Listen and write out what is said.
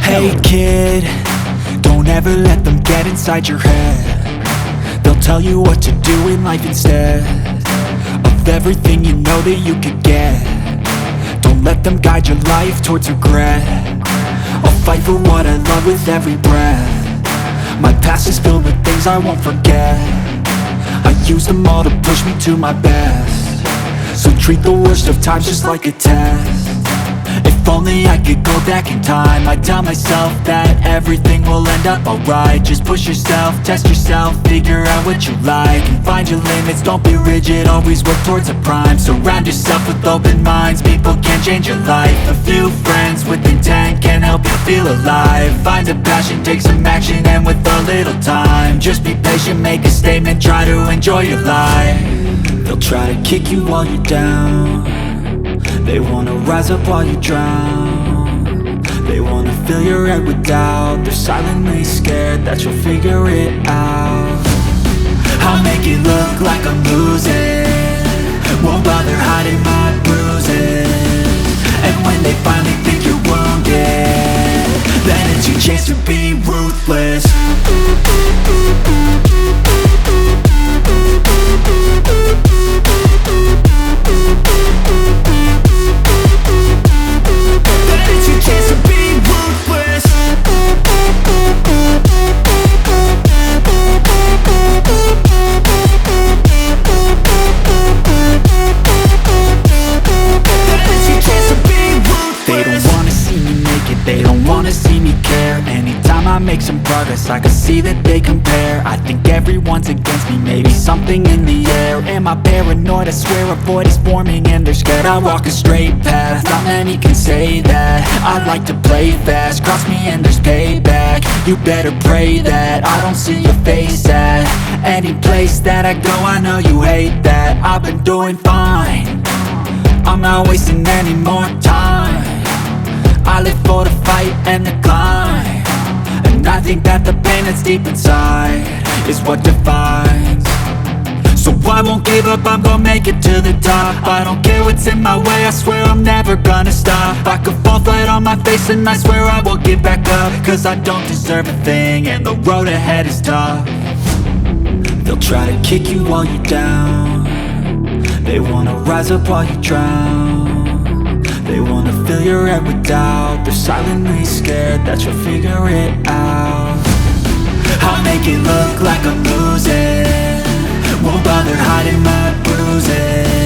Hey kid, don't ever let them get inside your head. They'll tell you what to do in life instead of everything you know that you could get. Don't let them guide your life towards regret. I'll fight for what I love with every breath. My past is filled with things I won't forget. I use them all to push me to my best. So treat the worst of times just like a test. If only I could go back in time, I'd tell myself that everything will end up alright. Just push yourself, test yourself, figure out what you like, and find your limits, don't be rigid, always work towards a prime. Surround yourself with open minds, people can change your life. A few friends with intent can help you feel alive. Find a passion, take some action, and with a little time, just be patient, make a statement, try to enjoy your life. They'll try to kick you while you're down. They wanna rise up while you drown. They wanna fill your head with doubt. They're silently scared that you'll figure it out. I'll make it look like I'm losing, won't bother hiding my bruises. And when they finally think you're wounded, then it's your chance to be ruthless. They don't wanna see me care. Anytime I make some progress, I can see that they compare. I think everyone's against me, maybe something in the air. Am I paranoid? I swear a void is forming and they're scared I walk a straight path. Not many can say that. I like to play fast, cross me and there's payback. You better pray that I don't see your face at any place that I go. I know you hate that. I've been doing fine, I'm not wasting any more time. I live for the fight and the climb, and I think that the pain that's deep inside is what defines. So I won't give up, I'm gonna make it to the top. I don't care what's in my way, I swear I'm never gonna stop. I could fall flat on my face and I swear I will get back up, cause I don't deserve a thing and the road ahead is tough. They'll try to kick you while you're down. They wanna rise up while you drown. They wanna fill your head with doubt. They're silently scared that you'll figure it out. I'll make it look like I'm losing, won't bother hiding my bruises.